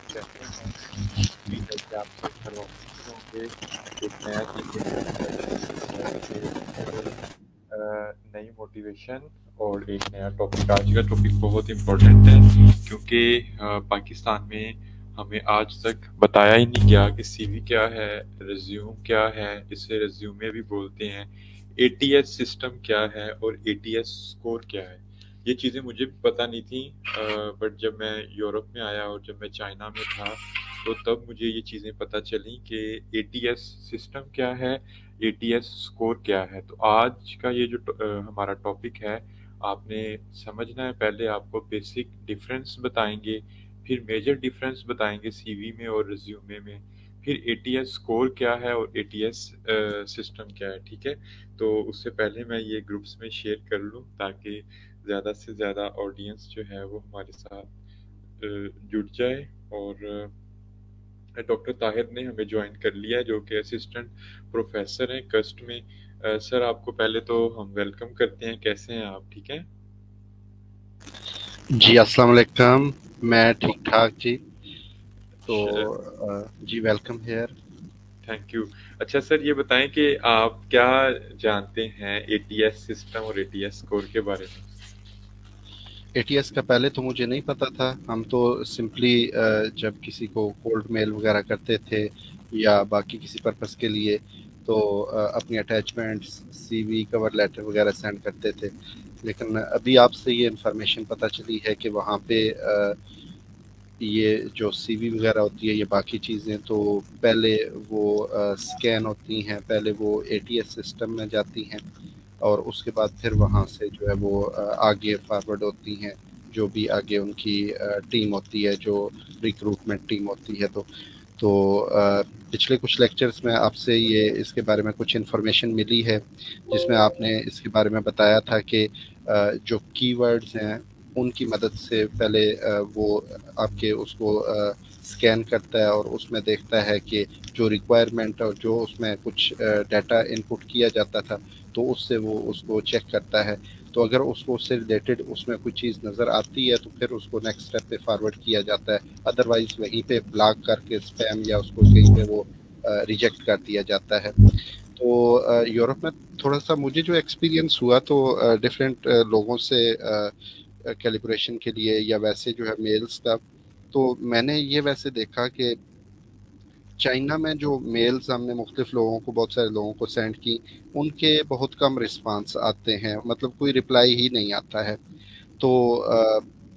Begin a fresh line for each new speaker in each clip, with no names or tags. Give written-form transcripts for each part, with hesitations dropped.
कैसे हैं? उम्मीद है कि आप सब खैरियत से होंगे। एक नया चीज़ लेकर मैं हाज़िर हो चुका हूँ कि एक नई मोटिवेशन और एक नया टॉपिक। आज का टॉपिक बहुत इम्पोर्टेंट है क्योंकि पाकिस्तान में हमें आज तक बताया ही नहीं गया कि सीवी क्या है, रिज्यूम क्या है, इसे रिज्यूमे भी बोलते हैं, एटीएस सिस्टम क्या है और एटीएस स्कोर क्या है। ये चीज़ें मुझे भी पता नहीं थी, बट जब मैं यूरोप में आया और जब मैं चाइना में था तो तब मुझे ये चीज़ें पता चली कि एटीएस सिस्टम क्या है, एटीएस स्कोर क्या है। तो आज का ये जो हमारा टॉपिक है, आपने समझना है। पहले आपको बेसिक डिफरेंस बताएंगे, फिर मेजर डिफरेंस बताएंगे सीवी में और रिज्यूमे में, फिर एटीएस स्कोर क्या है और एटीएस सिस्टम क्या है। ठीक है, तो उससे पहले मैं ये ग्रुप्स में शेयर कर लूँ ताकि ज़्यादा से ज़्यादा ऑडियंस जो है वो हमारे साथ जुड़ जाए। और डॉक्टर ताहिर ने हमें ज्वाइन कर लिया है जो कि असिस्टेंट प्रोफेसर हैं कस्ट में। सर, आपको पहले तो हम वेलकम करते हैं। कैसे हैं आप? ठीक हैं?
जी अस्सलाम वालेकुम। मैं ठीक ठाक जी। तो जी वेलकम हियर।
Thank you. अच्छा सर, ये बताएं कि आप क्या जानते हैं एटीएस सिस्टम और एटीएस स्कोर के बारे में?
एटीएस का पहले तो मुझे नहीं पता था। हम तो सिंपली जब किसी को कोल्ड मेल वगैरह करते थे या बाकी किसी पर्पस के लिए तो अपनी अटैचमेंट्स सीवी कवर लेटर वगैरह सेंड करते थे। लेकिन अभी आपसे ये इन्फॉर्मेशन पता चली है कि वहाँ पे ये जो सीवी वगैरह होती है ये बाकी चीज़ें तो पहले वो स्कैन होती हैं, पहले वो एटीएस सिस्टम में जाती हैं और उसके बाद फिर वहाँ से जो है वो आगे फॉरवर्ड होती हैं, जो भी आगे उनकी टीम होती है, जो रिक्रूटमेंट टीम होती है। तो पिछले कुछ लेक्चर्स में आपसे ये इसके बारे में कुछ इन्फॉर्मेशन मिली है जिसमें आपने इसके बारे में बताया था कि जो कीवर्ड्स हैं उनकी मदद से पहले वो आपके उसको स्कैन करता है और उसमें देखता है कि जो रिक्वायरमेंट और जो उसमें कुछ डाटा इनपुट किया जाता था तो उससे वो उसको चेक करता है। तो अगर उसको उससे रिलेटेड उसमें कोई चीज़ नज़र आती है तो फिर उसको नेक्स्ट स्टेप पे फॉरवर्ड किया जाता है। अदरवाइज वहीं पे ब्लॉक करके स्पैम या उसको कहीं पे वो रिजेक्ट कर दिया जाता है। तो यूरोप में थोड़ा सा मुझे जो एक्सपीरियंस हुआ तो डिफरेंट लोगों से कैलिब्रेशन के लिए या वैसे जो है मेल्स का, तो मैंने ये वैसे देखा कि चाइना में जो मेल्स हमने मुख्तलिफ लोगों को बहुत सारे लोगों को सेंड की उनके बहुत कम रिस्पांस आते हैं, मतलब कोई रिप्लाई ही नहीं आता है। तो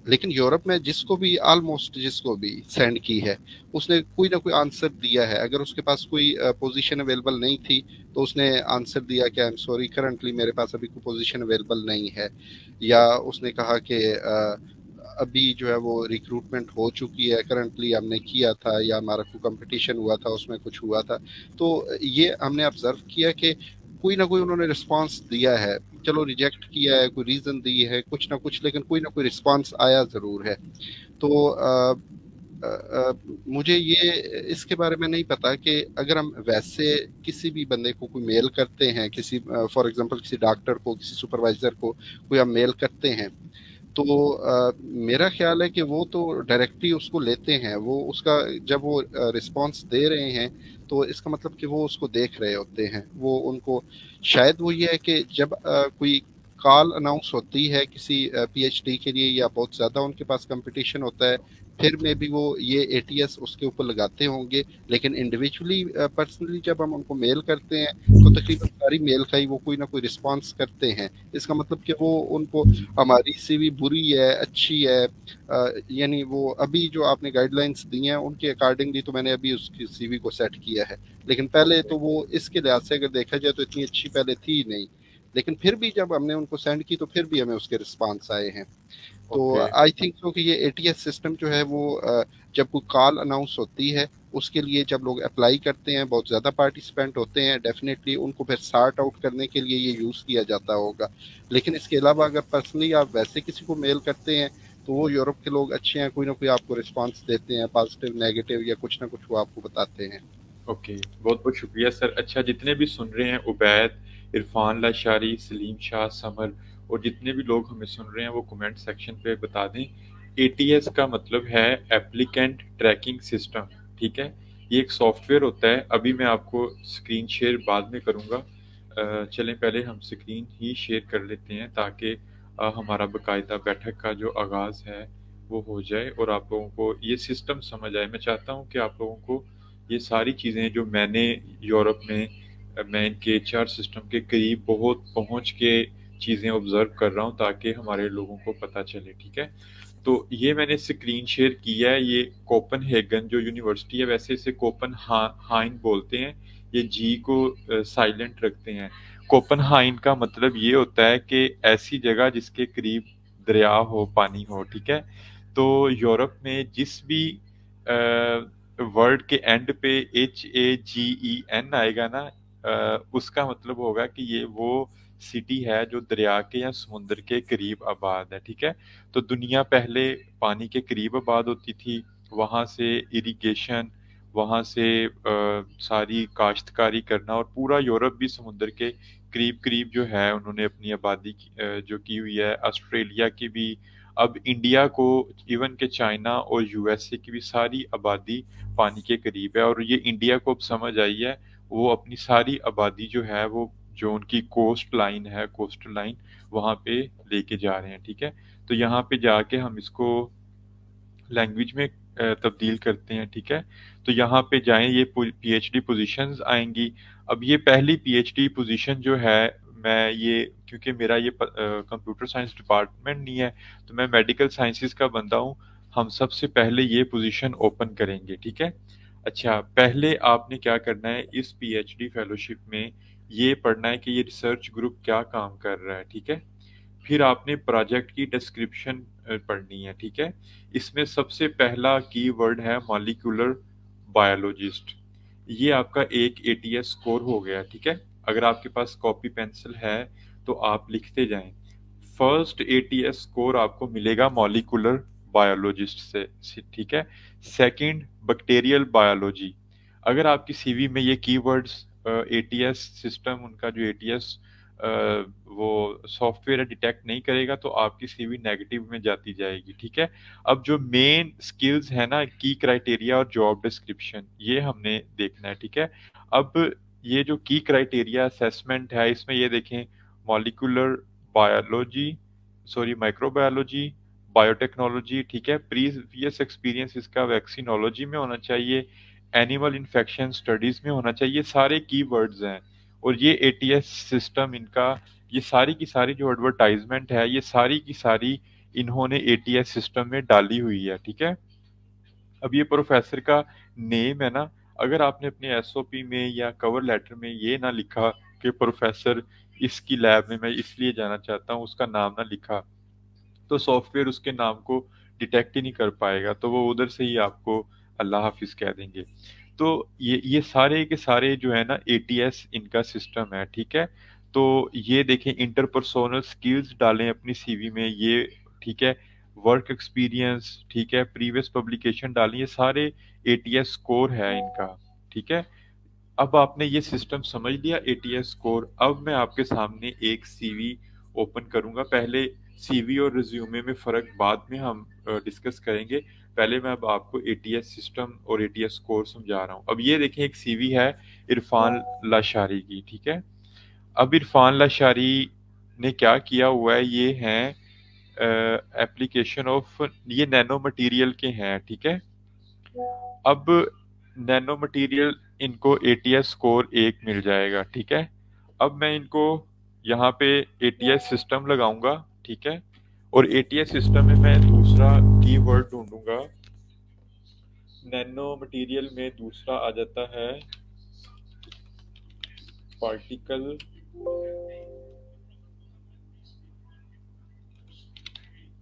लेकिन यूरोप में जिसको भी ऑलमोस्ट जिसको भी सेंड की है उसने कोई ना कोई आंसर दिया है। अगर उसके पास कोई पोजीशन अवेलेबल नहीं थी तो उसने आंसर दिया कि आई एम सॉरी करंटली मेरे पास अभी कोई पोजीशन अवेलेबल नहीं है, या उसने कहा कि अभी जो है वो रिक्रूटमेंट हो चुकी है, करंटली हमने किया था या हमारा कोई कंपटीशन हुआ था उसमें कुछ हुआ था। तो ये हमने ऑब्जर्व किया कि कोई ना कोई उन्होंने रिस्पांस दिया है, चलो रिजेक्ट किया है, कोई रीजन दी है कुछ ना कुछ, लेकिन कोई ना कोई रिस्पांस आया जरूर है। तो मुझे ये इसके बारे में नहीं पता कि अगर हम वैसे किसी भी बंदे को कोई मेल करते हैं, किसी फॉर एग्जांपल किसी डॉक्टर को, किसी सुपरवाइजर को कोई हम मेल करते हैं तो मेरा ख्याल है कि वो तो डायरेक्टली उसको लेते हैं, वो उसका जब वो रिस्पांस दे रहे हैं तो इसका मतलब कि वो उसको देख रहे होते हैं। वो उनको शायद वो ये है कि जब कोई कॉल अनाउंस होती है किसी पीएचडी के लिए या बहुत ज़्यादा उनके पास कंपटीशन होता है, फिर में भी वो ये एटीएस उसके ऊपर लगाते होंगे। लेकिन इंडिविजुअली पर्सनली जब हम उनको मेल करते हैं तो तकरीबन सारी मेल का ही वो कोई ना कोई रिस्पांस करते हैं। इसका मतलब कि वो उनको हमारी सीवी बुरी है अच्छी है, यानी वो अभी जो आपने गाइडलाइंस दी हैं उनके अकॉर्डिंगली तो मैंने अभी उसकी सीवी को सेट किया है। लेकिन पहले
ओके।
तो वो इसके लिहाज से अगर देखा जाए तो इतनी अच्छी पहले थी ही नहीं। लेकिन फिर भी जब हमने उनको सेंड की तो फिर भी हमें उसके रिस्पांस आए हैं। तो
ओके।
आई थिंक सो कि ये एटीएस सिस्टम जो है वो जब कोई कॉल अनाउंस होती है उसके लिए जब लोग अप्लाई करते हैं, बहुत ज़्यादा पार्टिसिपेंट होते हैं, डेफिनेटली उनको फिर सॉर्ट आउट करने के लिए ये यूज़ किया जाता होगा। लेकिन इसके अलावा अगर पर्सनली आप वैसे किसी को मेल करते हैं तो वो यूरोप के लोग अच्छे हैं, कोई ना कोई आपको रिस्पांस देते हैं, पॉजिटिव नेगेटिव या कुछ ना कुछ वो आपको बताते हैं।
ओके, बहुत बहुत शुक्रिया सर। अच्छा, जितने भी सुन रहे हैं, उबैद, इरफान लाशारी, सलीम शाह, समर, और जितने भी लोग हमें सुन रहे हैं वो कमेंट सेक्शन पे बता दें एटीएस का मतलब है एप्लीकेंट ट्रैकिंग सिस्टम, ठीक है। ये एक सॉफ्टवेयर होता है। अभी मैं आपको स्क्रीन शेयर बाद में करूँगा। चलें पहले हम स्क्रीन ही शेयर कर लेते हैं ताकि हमारा बाकायदा बैठक का जो आगाज़ है वो हो जाए और आप लोगों को ये सिस्टम समझ आए। मैं चाहता हूँ कि आप लोगों को ये सारी चीज़ें जो मैंने यूरोप में मैं इनके एचआर सिस्टम के करीब बहुत पहुँच के चीज़ें ऑब्ज़र्व कर रहा हूँ ताकि हमारे लोगों को पता चले, ठीक है। तो ये मैंने स्क्रीन शेयर किया है। ये कोपेनहेगन जो यूनिवर्सिटी है, वैसे इसे कोपेनहाइन बोलते हैं। ये जी को साइलेंट रखते हैं। कोपेनहाइन का मतलब ये होता है कि ऐसी जगह जिसके करीब दरिया हो, पानी हो, ठीक है। तो यूरोप में जिस भी वर्ड के एंड पे HAGEN आएगा ना, उसका मतलब होगा कि ये वो सिटी है जो दरिया के या समुद्र के करीब आबाद है, ठीक है। तो दुनिया पहले पानी के करीब आबाद होती थी, वहाँ से इरिगेशन, वहाँ से सारी काश्तकारी करना, और पूरा यूरोप भी समुद्र के करीब-करीब जो है उन्होंने अपनी आबादी जो की हुई है। ऑस्ट्रेलिया की भी, अब इंडिया को, इवन के चाइना और यूएसए की भी सारी आबादी पानी के करीब है। और ये इंडिया को अब समझ आई है, वो अपनी सारी आबादी जो है वो जो उनकी कोस्ट लाइन है, कोस्टल लाइन, वहाँ पे लेके जा रहे हैं, ठीक है। तो यहाँ पे जाके हम इसको लैंग्वेज में तब्दील करते हैं, ठीक है। तो यहाँ पे जाएँ, ये पीएचडी पोजीशंस आएँगी। अब ये पहली पीएचडी पोजीशन जो है, मैं ये, क्योंकि मेरा ये कंप्यूटर साइंस डिपार्टमेंट नहीं है, तो मैं मेडिकल साइंसेज़ का बंदा हूँ। हम सबसे पहले ये पोजीशन ओपन करेंगे, ठीक है। अच्छा, पहले आपने क्या करना है, इस पीएचडी फेलोशिप में ये पढ़ना है कि ये रिसर्च ग्रुप क्या काम कर रहा है, ठीक है। फिर आपने प्रोजेक्ट की डिस्क्रिप्शन पढ़नी है, ठीक है। इसमें सबसे पहला कीवर्ड है मॉलिक्यूलर बायोलॉजिस्ट। ये आपका एक एटीएस स्कोर हो गया, ठीक है। अगर आपके पास कॉपी पेंसिल है तो आप लिखते जाएं। फर्स्ट एटीएस स्कोर आपको मिलेगा मॉलिक्यूलर बायोलॉजिस्ट से, ठीक है। Second bacterial biology. अगर आपकी सीवी में ये कीवर्ड्स एटीएस सिस्टम, उनका जो एटीएस वो सॉफ्टवेयर डिटेक्ट नहीं करेगा तो आपकी सीवी नेगेटिव में जाती जाएगी, ठीक है। अब जो मेन स्किल्स है ना, की क्राइटेरिया और जॉब डिस्क्रिप्शन, ये हमने देखना है, ठीक है। अब ये जो की क्राइटेरिया असेसमेंट है, इसमें ये देखें, molecular biology, sorry microbiology, biotechnology, ठीक है। प्रीवियस एक्सपीरियंस इसका वैक्सीनोलॉजी में होना चाहिए, एनिमल इन्फेक्शन स्टडीज में होना चाहिए। सारे कीवर्ड्स हैं। और ये एटीएस सिस्टम इनका, ये सारी की सारी जो एडवर्टाइजमेंट है, ये सारी की सारी इन्होंने एटीएस सिस्टम में डाली हुई है, ठीक है। अब ये प्रोफेसर का नेम है ना, अगर आपने अपने एसओपी में या कवर लेटर में ये ना लिखा कि प्रोफेसर इसकी लैब में मैं इसलिए जाना चाहता हूँ, उसका नाम ना लिखा, तो सॉफ्टवेयर उसके नाम को डिटेक्ट ही नहीं कर पाएगा, तो वो उधर से ही आपको अल्लाह हाफिज कह देंगे। तो ये सारे के सारे जो है ना, एटीएस इनका सिस्टम है, ठीक है। तो ये देखें, इंटरपर्सोनल स्किल्स डालें अपनी सीवी में, ये ठीक है। वर्क एक्सपीरियंस, ठीक है। प्रीवियस पब्लिकेशन डालें, ये सारे एटीएस स्कोर है इनका, ठीक है। अब आपने ये सिस्टम समझ लिया, एटीएस स्कोर। अब मैं आपके सामने एक सीवी ओपन करूंगा। पहले सीवी और रिज्यूमे में फ़र्क बाद में हम डिस्कस करेंगे। पहले मैं अब आपको एटीएस सिस्टम और एटीएस स्कोर समझा रहा हूँ। अब ये देखें, एक सीवी है इरफान लाशारी की, ठीक है। अब इरफान लाशारी ने क्या किया हुआ है, ये है एप्लीकेशन ऑफ, ये नैनो मटेरियल के हैं, ठीक है। अब नैनो मटेरियल, इनको एटीएस स्कोर 1 मिल जाएगा, ठीक है। अब मैं इनको यहाँ पे एटीएस सिस्टम लगाऊंगा, ठीक है। और एटीएस सिस्टम में मैं दूसरा कीवर्ड ढूंढूंगा। नैनो मटेरियल में दूसरा आ जाता है पार्टिकल,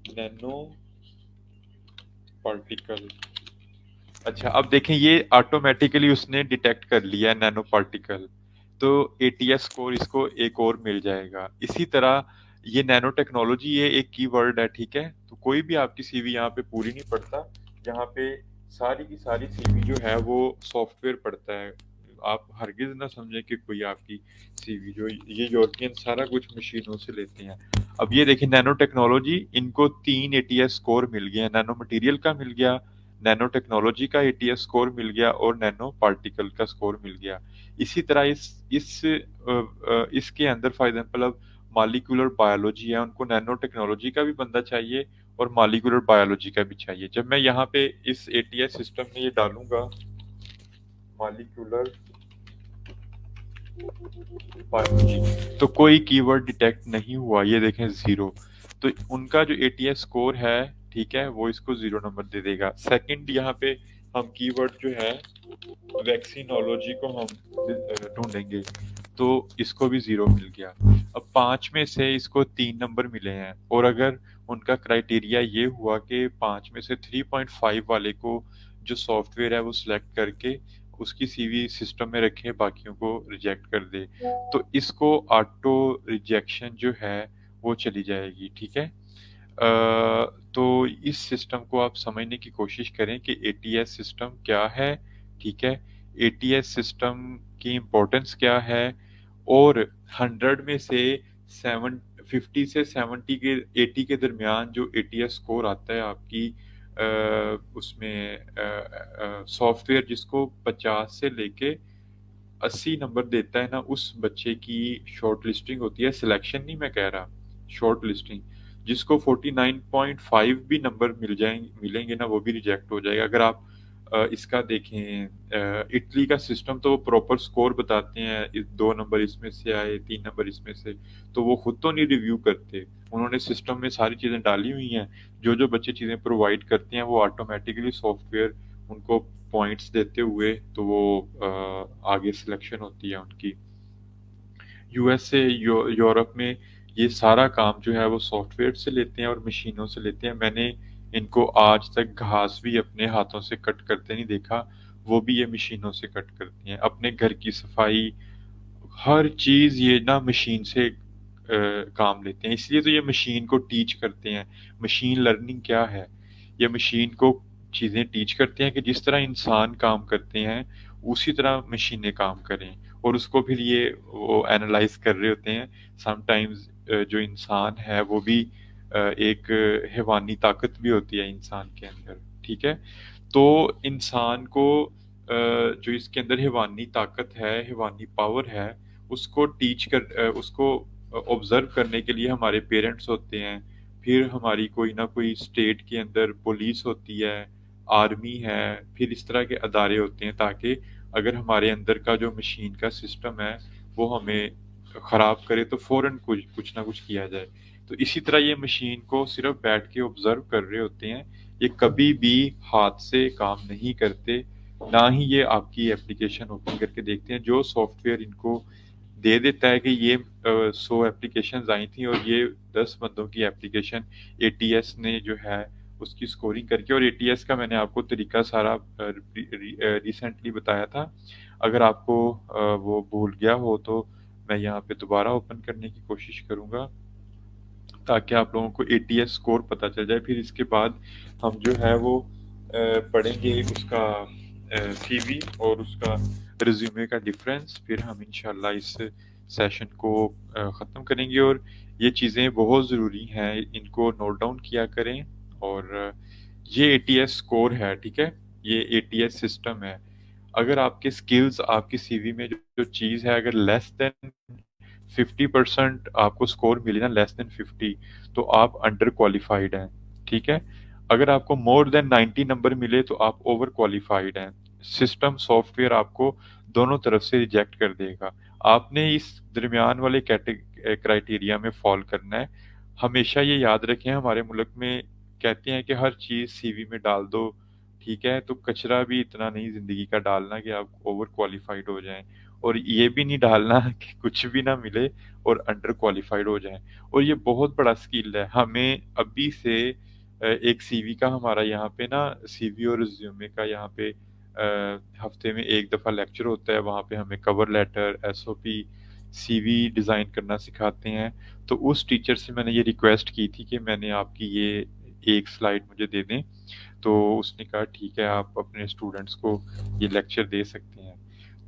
नैनो पार्टिकल। अच्छा, अब देखें, ये ऑटोमेटिकली उसने डिटेक्ट कर लिया नैनो पार्टिकल, तो एटीएस स्कोर इसको एक और मिल जाएगा। इसी तरह ये नैनो टेक्नोलॉजी, ये एक कीवर्ड है, ठीक है। तो कोई भी आपकी सीवी यहाँ पे पूरी नहीं पढ़ता, यहाँ पे सारी की सारी सीवी जो है वो सॉफ्टवेयर पढ़ता है। आप हरगिज़ ना समझें कि कोई आपकी सीवी जो ये यूरोपियन सारा कुछ मशीनों से लेते हैं। अब ये देखिए नैनो टेक्नोलॉजी, इनको 3 एटीएस स्कोर मिल गया, नैनो मटेरियल का मिल गया, नैनो टेक्नोलॉजी का एटीएस स्कोर मिल गया और नैनो पार्टिकल का स्कोर मिल गया। इसी तरह इसके अंदर फॉर एग्जांपल अब मॉलिक्यूलर बायोलॉजी है, उनको नैनो टेक्नोलॉजी का भी बंदा चाहिए और मॉलिक्यूलर बायोलॉजी का भी चाहिए। जब मैं यहाँ पे इस एटीएस सिस्टम में ये डालूंगा मॉलिक्यूलर बायोलॉजी, तो कोई कीवर्ड डिटेक्ट नहीं हुआ, ये देखें 0। तो उनका जो एटीएस स्कोर है, ठीक है, वो इसको 0 नंबर दे देगा। सेकंड यहाँ पे हम कीवर्ड जो है वैक्सीनोलॉजी को हम ढूंढेंगे, तो इसको भी 0 मिल गया। अब 5 में से इसको 3 नंबर मिले हैं, और अगर उनका क्राइटेरिया ये हुआ कि 5 में से 3.5 वाले को जो सॉफ्टवेयर है वो सिलेक्ट करके उसकी सीवी सिस्टम में रखे, बाकियों को रिजेक्ट कर दे, तो इसको ऑटो रिजेक्शन जो है वो चली जाएगी। ठीक है। तो इस सिस्टम को आप समझने की कोशिश करें कि एटीएस सिस्टम क्या है। ठीक है, एटीएस सिस्टम की इम्पोर्टेंस क्या है, और 100 में से 50 से 70 के 80 के दरमियान जो एटीएस स्कोर आता है आपकी उसमें सॉफ्टवेयर जिसको 50 से लेके 80 नंबर देता है ना, उस बच्चे की शॉर्ट लिस्टिंग होती है। सिलेक्शन नहीं मैं कह रहा, शॉर्ट लिस्टिंग। जिसको 49.5 भी नंबर मिलेंगे ना, वो भी रिजेक्ट हो जाएगा। अगर आप इसका देखें इटली का सिस्टम, तो वो प्रॉपर स्कोर बताते हैं, 2 नंबर इसमें से आए, 3 नंबर इसमें से, तो वो खुद तो नहीं रिव्यू करते, उन्होंने सिस्टम में सारी चीज़ें डाली हुई हैं। जो जो बच्चे चीज़ें प्रोवाइड करते हैं वो ऑटोमेटिकली सॉफ्टवेयर उनको पॉइंट्स देते हुए, तो वो आगे सिलेक्शन होती है उनकी। यूएसए यूरोप में ये सारा काम जो है वो सॉफ्टवेयर से लेते हैं और मशीनों से लेते हैं। मैंने इनको आज तक घास भी अपने हाथों से कट करते नहीं देखा, वो भी ये मशीनों से कट करती हैं। अपने घर की सफाई, हर चीज़ ये ना मशीन से काम लेते हैं, इसलिए तो ये मशीन को टीच करते हैं। मशीन लर्निंग क्या है, ये मशीन को चीज़ें टीच करते हैं कि जिस तरह इंसान काम करते हैं उसी तरह मशीनें काम करें, और उसको फिर ये वो एनालाइज कर रहे होते हैं। समटाइम्स जो इंसान है वो भी एक हैवानी ताकत भी होती है इंसान के अंदर। ठीक है, तो इंसान को जो इसके अंदर हैवानी ताकत है, हैवानी पावर है, उसको उसको ऑब्जर्व करने के लिए हमारे पेरेंट्स होते हैं। फिर हमारी कोई ना कोई स्टेट के अंदर पुलिस होती है, आर्मी है, फिर इस तरह के अदारे होते हैं, ताकि अगर हमारे अंदर का जो मशीन का सिस्टम है वो हमें ख़राब करे तो फ़ौरन कुछ कुछ ना कुछ किया जाए। तो इसी तरह ये मशीन को सिर्फ बैठ के ऑब्जर्व कर रहे होते हैं, ये कभी भी हाथ से काम नहीं करते, ना ही ये आपकी एप्लीकेशन ओपन करके देखते हैं। जो सॉफ्टवेयर इनको दे देता है कि ये 100 एप्लीकेशंस आई थी और ये 10 बंदों की एप्लीकेशन एटीएस ने जो है उसकी स्कोरिंग करके, और एटीएस का मैंने आपको तरीका सारा रिसेंटली बताया था। अगर आपको वो भूल गया हो तो मैं यहाँ पे दोबारा ओपन करने की कोशिश करूँगा, ताकि आप लोगों को एटीएस स्कोर पता चल जाए। फिर इसके बाद हम जो है वो पढ़ेंगे उसका सीवी और उसका रिज्यूमे का डिफरेंस। फिर हम इंशाल्लाह इस सेशन को ख़त्म करेंगे, और ये चीज़ें बहुत ज़रूरी हैं, इनको नोट डाउन किया करें। और ये एटीएस स्कोर है, ठीक है, ये एटीएस सिस्टम है। अगर आपके स्किल्स आपकी सीवी में जो चीज़ है, अगर लेस देन 50% आपको स्कोर मिले ना, लेस देन 50, तो आप अंडर क्वालिफाइड हैं। ठीक है, अगर आपको मोर देन 90 नंबर मिले तो आप ओवर क्वालिफाइड हैं। सिस्टम सॉफ्टवेयर आपको दोनों तरफ से रिजेक्ट कर देगा। आपने इस दरमियान वाले क्राइटेरिया में फॉल करना है। हमेशा ये याद रखें, हमारे मुल्क में कहते हैं कि हर चीज़ सीवी में डाल दो। ठीक है, तो कचरा भी इतना नहीं ज़िंदगी का डालना कि आप ओवर क्वालिफाइड हो जाएं, और ये भी नहीं डालना कि कुछ भी ना मिले और अंडर क्वालिफाइड हो जाएं। और ये बहुत बड़ा स्किल है, हमें अभी से एक सीवी का हमारा यहाँ पे ना सीवी और रिज्यूमे का यहाँ पे हफ्ते में एक दफ़ा लेक्चर होता है, वहाँ पे हमें cover letter, SOP, CV design करना सिखाते हैं। तो उस टीचर से मैंने ये रिक्वेस्ट की थी कि मैंने आपकी ये एक स्लाइड मुझे दे दें, तो उसने कहा ठीक है, आप अपने स्टूडेंट्स को ये लेक्चर दे सकते हैं।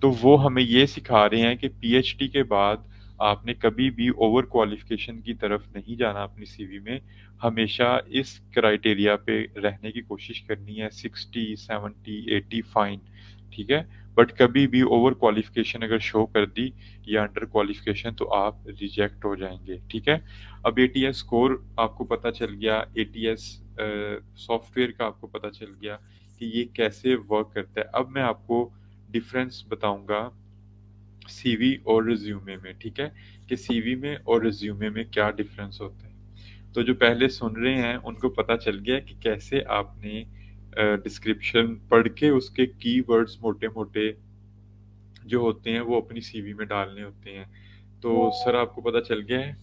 तो वो हमें ये सिखा रहे हैं कि पीएचडी के बाद आपने कभी भी ओवर क्वालिफिकेशन की तरफ नहीं जाना अपनी सीवी में। हमेशा इस क्राइटेरिया पे रहने की कोशिश करनी है, 60, 70, 80 फाइन, ठीक है? बट कभी भी ओवर क्वालिफिकेशन अगर शो कर दी या अंडर क्वालिफिकेशन तो आप रिजेक्ट हो जाएंगे, ठीक है? अब एटीएस स्कोर आपको पता चल गया, एटीएस सॉफ्टवेयर का आपको पता चल गया कि ये कैसे वर्क करता है। अब मैं आपको डिफरेंस बताऊंगा सीवी और रिज्यूमे में, ठीक है? कि सीवी में और रिज्यूमे में क्या डिफरेंस होता है। तो जो पहले सुन रहे हैं उनको पता चल गया कि कैसे आपने डिस्क्रिप्शन पढ़ के उसके कीवर्ड्स मोटे मोटे जो होते हैं वो अपनी सीवी में डालने होते हैं। तो सर आपको पता चल गया है?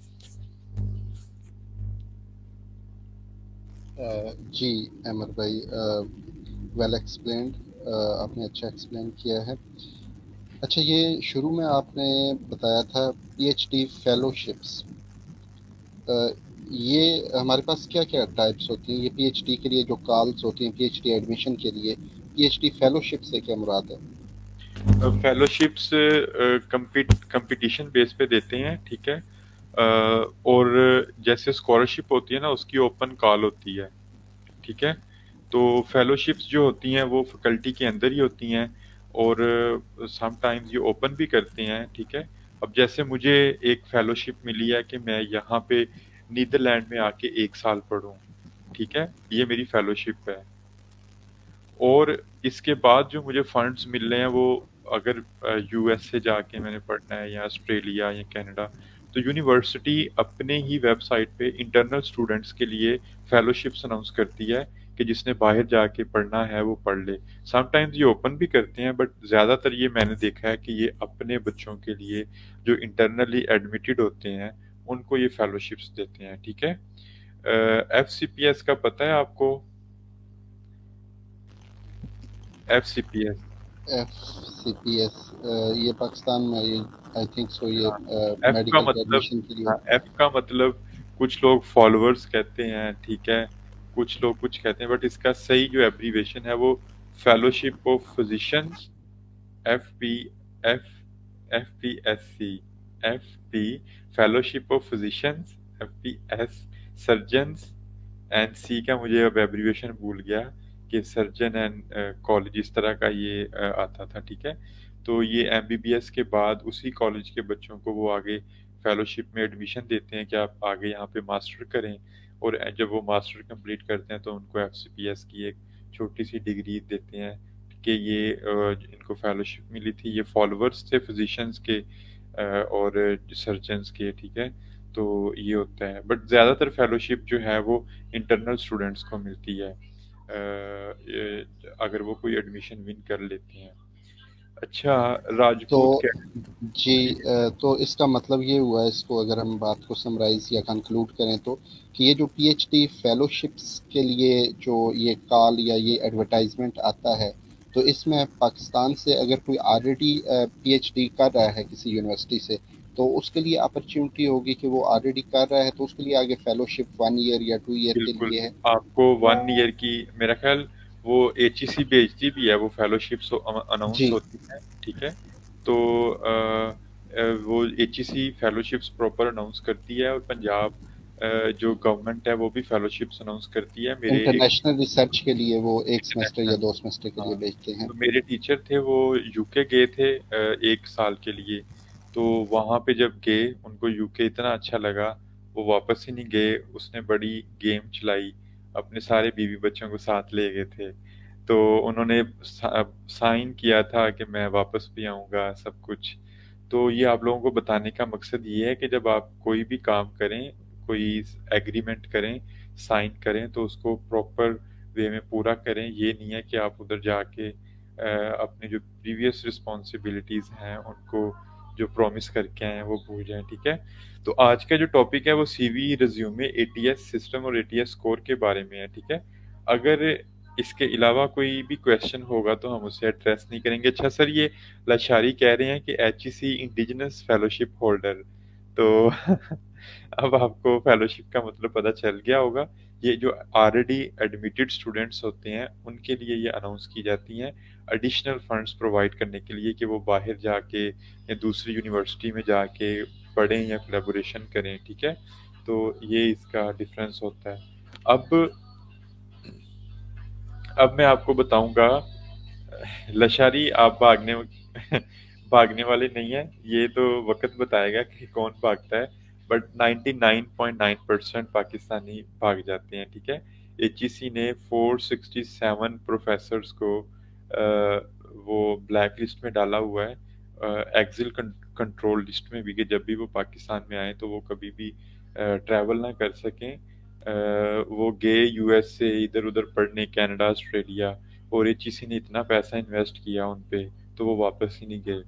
जी अमर भाई, वेल एक्सप्लेन्ड, आपने अच्छा एक्सप्लेन किया है। अच्छा, ये शुरू में आपने बताया था पीएचडी फेलोशिप्स, ये हमारे पास क्या-क्या टाइप्स होती हैं? ये पीएचडी के लिए जो कॉल्स होती हैं, पीएचडी एडमिशन के लिए, पीएचडी फेलोशिप से क्या मुराद है?
फेलोशिप्स कंपटीशन बेस पे देते हैं, ठीक है? और जैसे स्कॉलरशिप होती है ना, उसकी ओपन कॉल होती है, ठीक है? तो फेलोशिप्स जो होती हैं वो फैकल्टी के अंदर ही होती हैं और समटाइम्स ये ओपन भी करते हैं, ठीक है? अब जैसे मुझे एक फेलोशिप मिली है कि मैं यहाँ पे नीदरलैंड में आके 1 साल पढूं, ठीक है? ये मेरी फेलोशिप है। और इसके बाद जो मुझे फंड्स मिल रहे हैं वो अगर यूएस से जाके मैंने पढ़ना है या ऑस्ट्रेलिया या कनाडा, तो यूनिवर्सिटी अपने ही वेबसाइट पे इंटरनल स्टूडेंट्स के लिए फेलोशिप्स अनाउंस करती है कि जिसने बाहर जाके पढ़ना है वो पढ़ ले। समटाइम्स ये ओपन भी करते हैं बट ज़्यादातर ये मैंने देखा है कि ये अपने बच्चों के लिए जो इंटरनली एडमिटेड होते हैं उनको ये फेलोशिप्स देते हैं, ठीक है? एफसीपीएस का पता है आपको? एफसीपीएस,
एफसीपीएस, ये पाकिस्तान में, ये आई थिंक सो, ये
हाँ, एफ का
मेडिकल के
मतलब,
एडमिशन के लिए।
हाँ, एफ का मतलब कुछ लोग फॉलोअर्स कहते हैं, ठीक है? कुछ लोग कुछ कहते हैं बट इसका सही जो एब्रीवेशन है वो fellowship of physicians, F P F F P S C, F P fellowship of physicians, F P S surgeons, and C का मुझे अब एब्रीवेशन भूल गया कि सर्जन एंड कॉलेज इस तरह का ये आता था, ठीक है? तो ये एमबीबीएस के बाद उसी कॉलेज के बच्चों को वो आगे फेलोशिप में एडमिशन देते हैं कि आप आगे यहाँ पे मास्टर करें। और जब वो मास्टर कंप्लीट करते हैं तो उनको एफसीपीएस की एक छोटी सी डिग्री देते हैं कि ये इनको फेलोशिप मिली थी, ये फॉलोअर्स थे फिजिशियंस के और सर्जन्स के, ठीक है? तो ये होता है बट ज़्यादातर फेलोशिप जो है वो इंटरनल स्टूडेंट्स को मिलती है अगर वो कोई एडमिशन विन कर लेते हैं। अच्छा,
तो
राजपूत क्या?
जी, तो इसका मतलब ये हुआ, इसको अगर हम बात को समराइज़ या कंक्लूड करें तो, कि ये जो पीएचडी फेलोशिप्स के लिए जो ये कॉल या ये एडवर्टाइजमेंट आता है, तो इसमें पाकिस्तान से अगर कोई ऑलरेडी पीएचडी कर रहा है किसी यूनिवर्सिटी से, तो उसके लिए अपॉर्चुनिटी होगी कि वो ऑलरेडी कर रहा है तो उसके लिए आगे फेलोशिप 1 ईयर या 2 ईयर के
बिल्कुल,
लिए है।
आपको 1 ईयर की, मेरा ख्याल वो एचईसी भेजती भी है, वो फेलोशिप्स अनाउंस
जी।
होती है, ठीक है? तो वो एचईसी फेलोशिप्स प्रॉपर अनाउंस करती है और पंजाब जो गवर्नमेंट है वो भी फेलोशिप्स अनाउंस करती है। मेरे एक
इंटरनेशनल रिसर्च के लिए वो 1 सेमेस्टर या
इंटरनेशनल,
2 सेमेस्टर के लिए
हाँ,
भेजते हैं।
तो मेरे टीचर थे वो यूके गए थे 1 साल के लिए। तो वहाँ पे जब गए उनको यूके इतना अच्छा लगा वो वापस ही नहीं गए। उसने बड़ी गेम चलाई, अपने सारे बीवी बच्चों को साथ ले गए थे। तो उन्होंने साइन किया था कि मैं वापस भी आऊँगा सब कुछ। तो ये आप लोगों को बताने का मकसद ये है कि जब आप कोई भी काम करें, कोई एग्रीमेंट करें, साइन करें तो उसको प्रॉपर वे में पूरा करें। ये नहीं है कि आप उधर जाके अपनी जो प्रीवियस रिस्पॉन्सिबिलिटीज़ हैं उनको जो प्रॉमिस करके आए हैं वो भूल जाएँ, ठीक है? तो आज का जो टॉपिक है वो सीवी, रिज्यूमे, एटीएस सिस्टम और एटीएस स्कोर के बारे में है, ठीक है? अगर इसके अलावा कोई भी क्वेश्चन होगा तो हम उसे एड्रेस नहीं करेंगे। अच्छा सर, ये लाचारी कह रहे हैं कि एचईसी इंडिजिनस फेलोशिप होल्डर, तो अब आपको फेलोशिप का मतलब पता चल गया होगा ये जो ऑलरेडी एडमिटेड स्टूडेंट्स होते हैं उनके लिए ये अनाउंस की जाती हैं एडिशनल फंड्स प्रोवाइड करने के लिए कि वो बाहर जाके या दूसरी यूनिवर्सिटी में जाके पढ़ें या कोलैबोरेशन करें, ठीक है? तो ये इसका डिफरेंस होता है। अब मैं आपको बताऊंगा, लशारी आप भागने भागने वाले नहीं हैं, ये तो वक्त बताएगा कि कौन भागता है, बट 99.9% पाकिस्तानी भाग जाते हैं, ठीक है? एचईसी ने 467 प्रोफेसर्स को वो ब्लैक लिस्ट में डाला हुआ है, एक्सिल कंट्रोल लिस्ट में भी, कि जब भी वो पाकिस्तान में आए तो वो कभी भी ट्रैवल ना कर सकें। वो गए यूएस से इधर उधर पढ़ने, कनाडा, ऑस्ट्रेलिया, और एचईसी ने इतना पैसा इन्वेस्ट किया उन पे, तो वो वापस ही नहीं गए।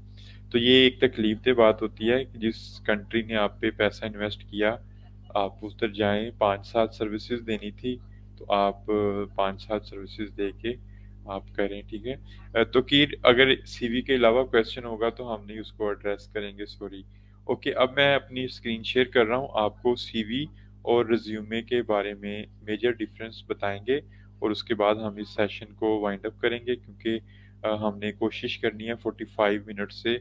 तो ये एक तकलीफ बात होती है कि जिस कंट्री ने आप पे पैसा इन्वेस्ट किया, आप उधर जाएं, 5 साल सर्विसेज देनी थी, तो आप 5 साल सर्विसेज दे के आप करें, ठीक है? तो कि अगर सीवी के अलावा क्वेश्चन होगा तो हम नहीं उसको एड्रेस करेंगे, सॉरी। ओके, अब मैं अपनी स्क्रीन शेयर कर रहा हूँ, आपको सीवी और रिज्यूमे के बारे में मेजर डिफरेंस बताएंगे, और उसके बाद हम इस सेशन को वाइंड अप करेंगे, क्योंकि हमने कोशिश करनी है 45 मिनट से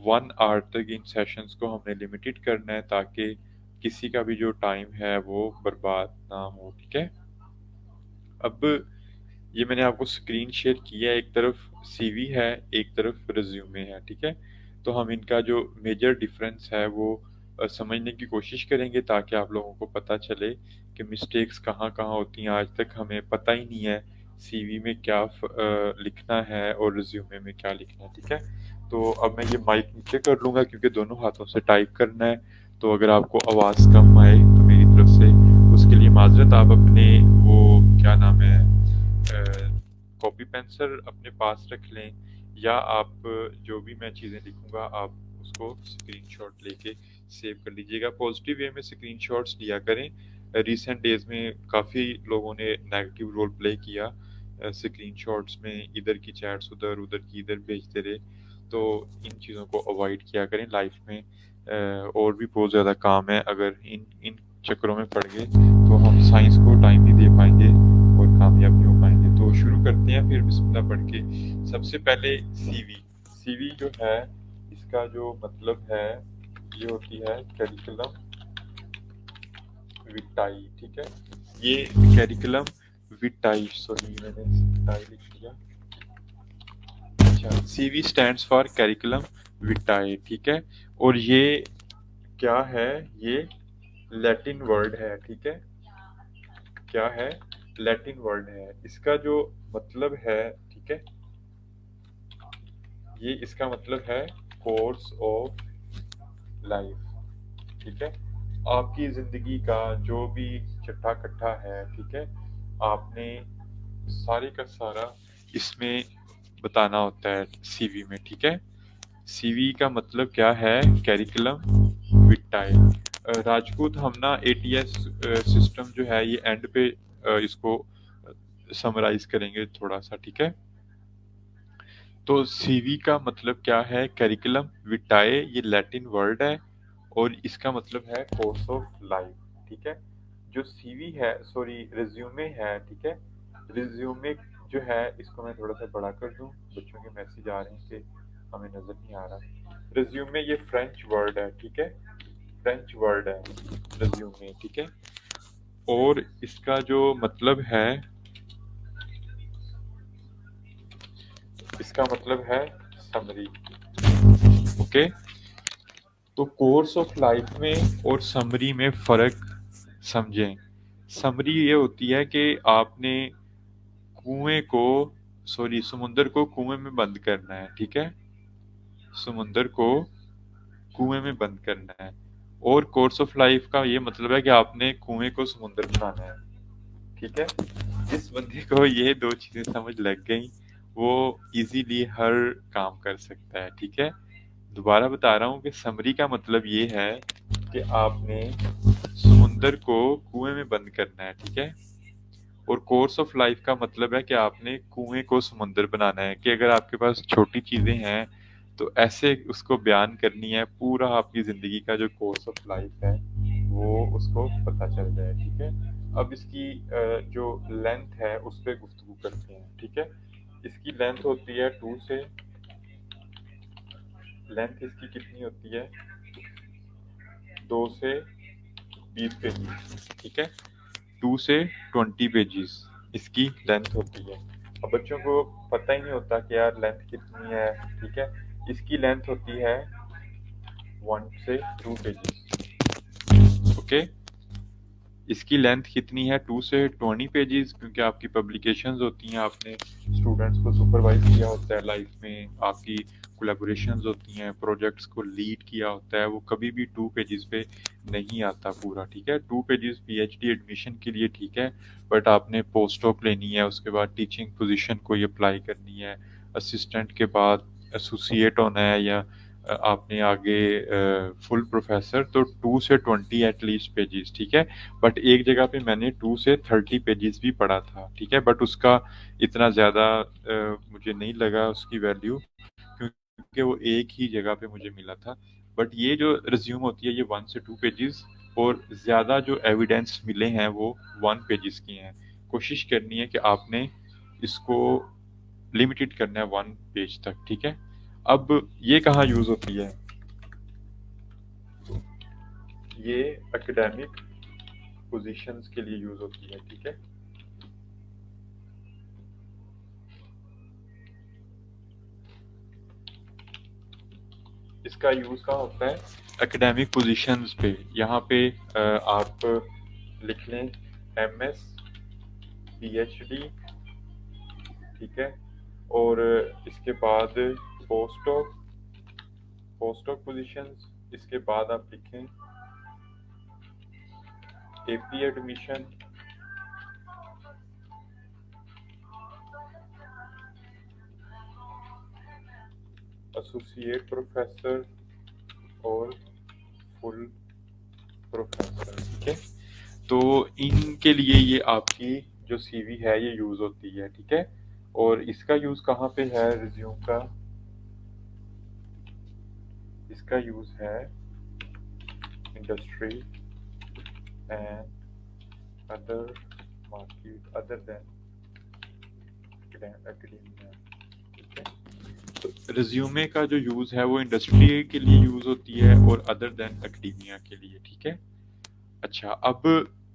1 आवर तक इन सेशंस को हमने लिमिटेड करना है, ताकि किसी का भी जो टाइम है वो बर्बाद ना हो, ठीक है? अब ये मैंने आपको स्क्रीन शेयर किया है, एक तरफ सीवी है, एक तरफ रिज्यूमे है, ठीक है? तो हम इनका जो मेजर डिफरेंस है वो समझने की कोशिश करेंगे, ताकि आप लोगों को पता चले कि मिस्टेक्स कहाँ कहाँ होती हैं। आज तक हमें पता ही नहीं है सीवी में क्या लिखना है और रिज्यूमे में क्या लिखना है, ठीक है? तो अब मैं ये माइक नीचे कर लूँगा, क्योंकि दोनों हाथों से टाइप करना है, तो अगर आपको आवाज़ कम आए तो मेरी तरफ से उसके लिए माजरत। आप अपने वो क्या नाम है, कॉपी पेंसिल अपने पास रख लें, या आप जो भी मैं चीज़ें लिखूंगा आप उसको स्क्रीनशॉट लेके सेव कर लीजिएगा। पॉजिटिव वे में स्क्रीनशॉट्स लिया करें। रिसेंट डेज में काफ़ी लोगों ने नेगेटिव रोल प्ले किया, स्क्रीनशॉट्स में इधर की चैट्स उधर, उधर की इधर भेजते रहे। तो इन चीज़ों को अवॉइड किया करें लाइफ में। और भी बहुत ज़्यादा काम है, अगर इन इन चक्करों में पड़ गए तो हम साइंस को टाइम नहीं दे पाएंगे और कामयाब नहीं हो पाएंगे। तो शुरू करते हैं फिर बिस्मिल्लाह पढ़ के। सबसे पहले सीवी। सीवी जो है, इसका जो मतलब है ये होती है करिकुलम विटाई, ठीक है? ये करिकुलम विटाई, सॉरी मैंने विटाई लिख दिया। अच्छा, सीवी स्टैंड्स फॉर करिकुलम विटाई, ठीक है? और ये क्या है? ये लैटिन वर्ड है, ठीक है? क्या है? लैटिन वर्ड है। इसका जो मतलब है, ठीक है, ये इसका मतलब है कोर्स ऑफ लाइफ, ठीक है? आपकी जिंदगी का जो भी चट्टा कट्ठा है, ठीक है, आपने सारे का सारा इसमें बताना होता है सीवी में, ठीक है? सीवी का मतलब क्या है? कैरिकुलम विटाए। राजपूत हम ना एटीएस सिस्टम जो है ये एंड पे इसको समराइज करेंगे थोड़ा सा, ठीक है? तो सीवी का मतलब क्या है? करिकुलम विटाए, ये लैटिन वर्ड है और इसका मतलब है कोर्स ऑफ लाइफ, ठीक है? जो सीवी है, सॉरी रिज्यूमे है, ठीक है? रिज्यूमे जो है, इसको मैं थोड़ा सा बड़ा कर दूं, बच्चों के मैसेज आ रहे हैं कि हमें नजर नहीं आ रहा। रिज्यूमे ये फ्रेंच वर्ड है, ठीक है? फ्रेंच वर्ड है रिज्यूमे, ठीक है? और इसका जो मतलब है, इसका मतलब है समरी, ओके? तो कोर्स ऑफ लाइफ में और समरी में फर्क समझें। समरी ये होती है कि आपने कुएं को, सॉरी समुंदर को कुएं में बंद करना है, ठीक है? समुंदर को कुएं में बंद करना है। और कोर्स ऑफ लाइफ का ये मतलब है कि आपने कुएं को समुंदर बनाना है, ठीक है? जिस बंदे को ये दो चीजें समझ लग गई वो इजीली हर काम कर सकता है, ठीक है? दोबारा बता रहा हूँ कि समरी का मतलब ये है कि आपने समुंदर को कुएं में बंद करना है, ठीक है? और कोर्स ऑफ लाइफ का मतलब है कि आपने कुएं को समुंदर बनाना है, कि अगर आपके पास छोटी चीजें हैं तो ऐसे उसको बयान करनी है, पूरा आपकी जिंदगी का जो कोर्स ऑफ लाइफ है वो उसको पता चल जाए, ठीक है? अब इसकी जो लेंथ है उस पर गुफ्तगू करते हैं, ठीक है। इसकी लेंथ होती है 2 से, लेंथ इसकी कितनी होती है 2 से 20 पेजेस, ठीक है। 2 से 20 पेजेस इसकी लेंथ होती है। अब बच्चों को पता ही नहीं होता कि यार लेंथ कितनी है, ठीक है। इसकी लेंथ होती है 1 से 2 पेजेस, ओके। इसकी लेंथ कितनी है 2 से 20 पेजेस, क्योंकि आपकी पब्लिकेशंस होती हैं, आपने स्टूडेंट्स को सुपरवाइज किया होता है लाइफ में, आपकी कोलैबोरेशंस होती हैं, प्रोजेक्ट्स को लीड किया होता है, वो कभी भी 2 पेजेस पे नहीं आता पूरा, ठीक है। 2 पेजेस पीएचडी एडमिशन के लिए ठीक है, बट आपने पोस्ट डॉक लेनी है, उसके बाद टीचिंग पोजीशन कोई अप्लाई करनी है, असिस्टेंट के बाद एसोसिएट होना है, या आपने आगे फुल प्रोफेसर, तो 2 से 20 एटलीस्ट पेजेस, ठीक है। बट एक जगह पे मैंने 2 से 30 पेजेस भी पढ़ा था, ठीक है, बट उसका इतना ज़्यादा मुझे नहीं लगा उसकी वैल्यू, क्योंकि वो एक ही जगह पे मुझे मिला था। बट ये जो रिज्यूम होती है ये 1 से 2 पेजेस, और ज़्यादा जो एविडेंस मिले हैं वो 1 पेजेस की हैं। कोशिश करनी है कि आपने इसको लिमिटेड करना है 1 पेज तक, ठीक है। अब ये कहाँ यूज़ होती है, ये एकेडमिक पोजीशंस के लिए यूज होती है, ठीक है। इसका यूज कहाँ होता है, एकेडमिक पोजीशंस पे। यहाँ पे आप लिख लें एमएस पीएचडी, ठीक है, और इसके बाद पोस्ट डॉक पोजीशंस, इसके बाद आप लिखें एपी एडमिशन, एसोसिएट प्रोफेसर और फुल प्रोफेसर, ठीक है। तो इनके लिए ये आपकी जो सीवी है ये यूज होती है, ठीक है। और इसका यूज कहाँ पे है रिज्यूम का, इसका यूज है industry and other market other than academia, ठीक है। तो रिज्यूमे का जो यूज है वो इंडस्ट्री के लिए यूज होती है और अदर देन एकेडेमिया के लिए, ठीक है। अच्छा, अब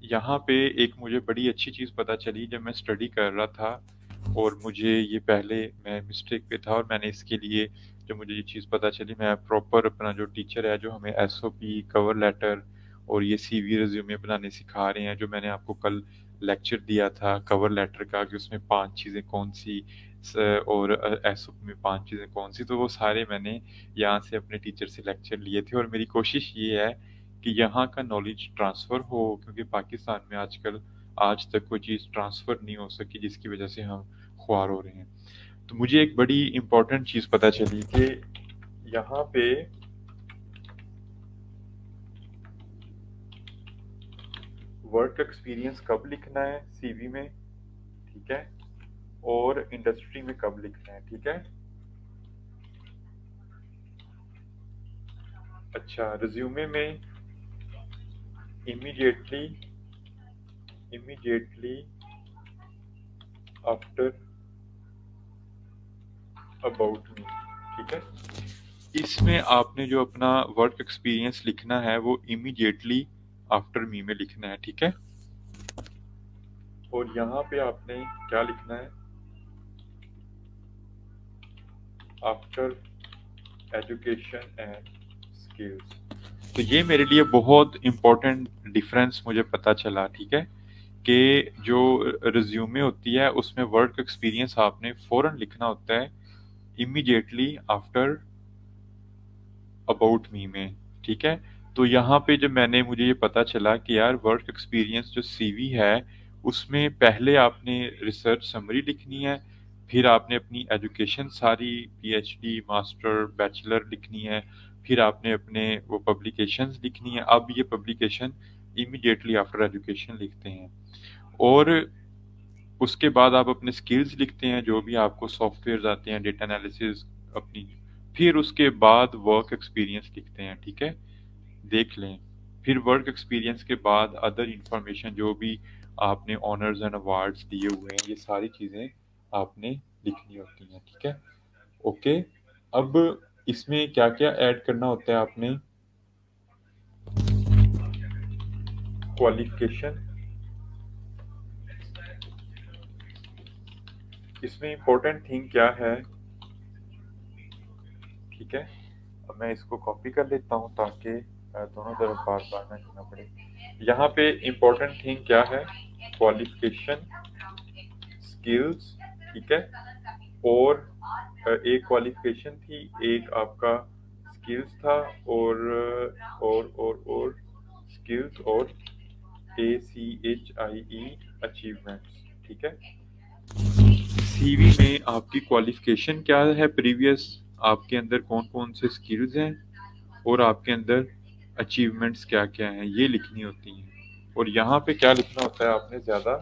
यहाँ पे एक मुझे बड़ी अच्छी चीज़ पता चली जब मैं स्टडी कर रहा था, और मुझे ये पहले मैं मिस्टेक पे था, और मैंने इसके लिए जो मुझे ये चीज़ पता चली, मैं प्रॉपर अपना जो टीचर है जो हमें एसओपी कवर लेटर और ये सीवी रिज्यूमे बनाने सिखा रहे हैं, जो मैंने आपको कल लेक्चर दिया था कवर लेटर का कि उसमें 5 चीज़ें कौन सी और एसओपी में 5 चीज़ें कौन सी, तो वो सारे मैंने यहाँ से अपने टीचर से लेक्चर लिए थे। और मेरी कोशिश ये है कि यहाँ का नॉलेज ट्रांसफ़र हो, क्योंकि पाकिस्तान में आजकल आज तक कोई चीज़ ट्रांसफ़र नहीं हो सकी, जिसकी वजह से हम ख्वार हो रहे हैं। तो मुझे एक बड़ी इम्पोर्टेंट चीज़ पता चली कि यहाँ पे वर्क एक्सपीरियंस कब लिखना है सीवी में, ठीक है, और इंडस्ट्री में कब लिखना है, ठीक है। अच्छा, रिज्यूमे में इमीडिएटली आफ्टर अबाउट मी, ठीक है। इसमें आपने जो अपना वर्क एक्सपीरियंस लिखना है वो इमीडिएटली आफ्टर मी में लिखना है, ठीक है। और यहाँ पे आपने क्या लिखना है, आफ्टर एजुकेशन एंड स्किल्स। तो ये मेरे लिए बहुत इम्पोर्टेंट डिफरेंस मुझे पता चला, ठीक है, कि जो रिज्यूमे होती है उसमें वर्क एक्सपीरियंस आपने फौरन लिखना होता है इमीडिएटली आफ्टर अबाउट मी में, ठीक है। तो यहाँ पे जब मुझे ये पता चला कि यार वर्क एक्सपीरियंस जो सीवी है उसमें पहले आपने रिसर्च समरी लिखनी है, फिर आपने अपनी एजुकेशन सारी पीएचडी मास्टर बैचलर लिखनी है, फिर आपने अपने वो पब्लिकेशंस लिखनी है। अब ये पब्लिकेशन इमीडिएटली आफ्टर एजुकेशन लिखते हैं, और उसके बाद आप अपने स्किल्स लिखते हैं, जो भी आपको सॉफ्टवेयर आते हैं, डेटा एनालिसिस अपनी, फिर उसके बाद वर्क एक्सपीरियंस लिखते हैं, ठीक है। देख लें, फिर वर्क एक्सपीरियंस के बाद अदर इंफॉर्मेशन जो भी आपने ऑनर्स एंड अवार्ड्स दिए हुए हैं, ये सारी चीज़ें आपने लिखनी होती हैं, ठीक है। ओके, अब इसमें क्या क्या ऐड करना होता है आपने, क्वालिफिकेशन, इसमें इम्पोर्टेंट थिंग क्या है, ठीक है। अब मैं इसको कॉपी कर लेता हूँ ताकि दोनों तरफ बार बार ना करना पड़े। यहाँ पे इम्पोर्टेंट थिंग क्या है, क्वालिफिकेशन, स्किल्स, ठीक है। और एक क्वालिफिकेशन थी, एक आपका स्किल्स था, और स्किल्स और ACHIE अचीवमेंट्स, ठीक है। सीवी में आपकी क्वालिफिकेशन क्या है प्रीवियस, आपके अंदर कौन कौन से स्किल्स हैं और आपके अंदर अचीवमेंट्स क्या क्या हैं, ये लिखनी होती हैं। और यहाँ पे क्या लिखना होता है आपने, ज़्यादा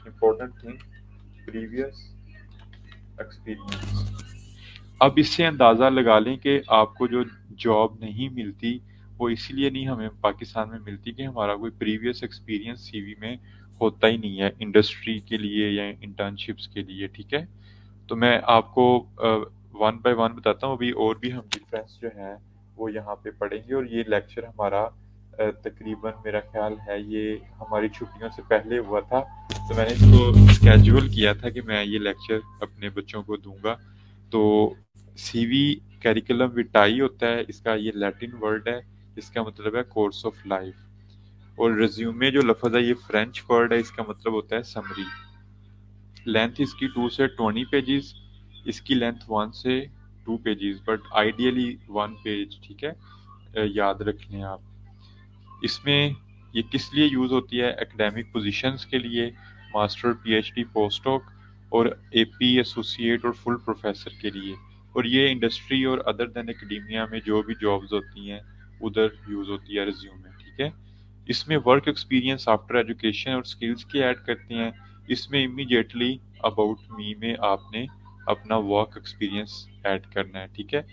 इम्पोर्टेंट थिंग, प्रीवियस एक्सपीरियंस। अब इससे अंदाज़ा लगा लें कि आपको जो जॉब नहीं मिलती वो इसीलिए नहीं हमें पाकिस्तान में मिलती कि हमारा कोई प्रीवियस एक्सपीरियंस सीवी में होता ही नहीं है इंडस्ट्री के लिए या इंटर्नशिप्स के लिए, ठीक है। तो मैं आपको वन बाय वन बताता हूँ अभी, और भी हम डिफरेंस जो हैं वो यहाँ पे पढ़ेंगे। और ये लेक्चर हमारा तकरीबन मेरा ख्याल है ये हमारी छुट्टियों से पहले हुआ था, तो मैंने इसको स्केड्यूल किया था कि मैं ये लेक्चर अपने बच्चों को दूंगा। तो सीवी कैरिकुलम विटाई होता है, इसका ये लैटिन वर्ड है, इसका मतलब है कोर्स ऑफ लाइफ। और रिज्यूमे जो लफ्ज़ है ये फ्रेंच वर्ड है, इसका मतलब होता है समरी। लेंथ इसकी 2 से 20 पेजेस, इसकी लेंथ 1 से 2 पेजेस, बट आइडियली 1 पेज, ठीक है। याद रखें आप। इसमें ये किस लिए यूज़ होती है, एकेडमिक पोजीशंस के लिए, मास्टर, पीएचडी, पोस्टडॉक और एपी, एसोसिएट और फुल प्रोफेसर के लिए। और ये इंडस्ट्री और अदर देन एकेडेमिया में जो भी जॉब्स होती हैं उधर यूज़ होती है रिज्यूमे, ठीक है। इसमें वर्क एक्सपीरियंस आफ्टर एजुकेशन और स्किल्स की ऐड करते हैं। इसमें इमीडिएटली अबाउट मी में आपने अपना वर्क एक्सपीरियंस ऐड करना है, ठीक है।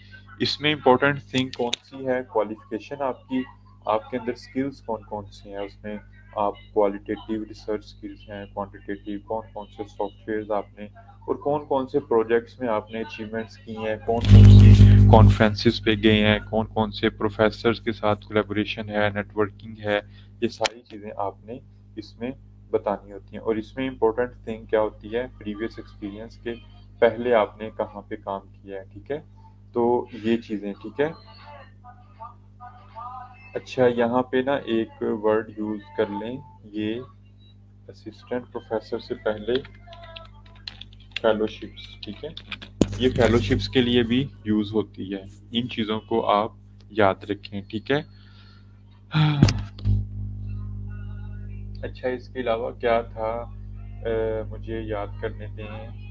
इसमें इंपॉर्टेंट थिंग कौन सी है, क्वालिफिकेशन आपकी, आपके अंदर स्किल्स कौन कौन सी हैं, उसमें आप क्वालिटेटिव रिसर्च स्किल्स हैं, क्वांटिटेटिव कौन कौन से सॉफ्टवेयर आपने और कौन कौन से प्रोजेक्ट्स में आपने अचीवमेंट्स की हैं, कौन कौन सी कॉन्फ्रेंसेस पे गए हैं, कौन कौन से प्रोफेसर्स के साथ कोलैबोरेशन है, नेटवर्किंग है, ये सारी चीज़ें आपने इसमें बतानी होती हैं। और इसमें इम्पोर्टेंट थिंग क्या होती है, प्रीवियस एक्सपीरियंस के पहले आपने कहाँ पे काम किया है, ठीक है। तो ये चीज़ें, ठीक है। अच्छा, यहाँ पे ना एक वर्ड यूज़ कर लें, ये असिस्टेंट प्रोफेसर से पहले फेलोशिप्स, ठीक है। ये फेलोशिप्स के लिए भी यूज़ होती है, इन चीज़ों को आप याद रखें, ठीक है। अच्छा, इसके अलावा क्या था, मुझे याद करने दें।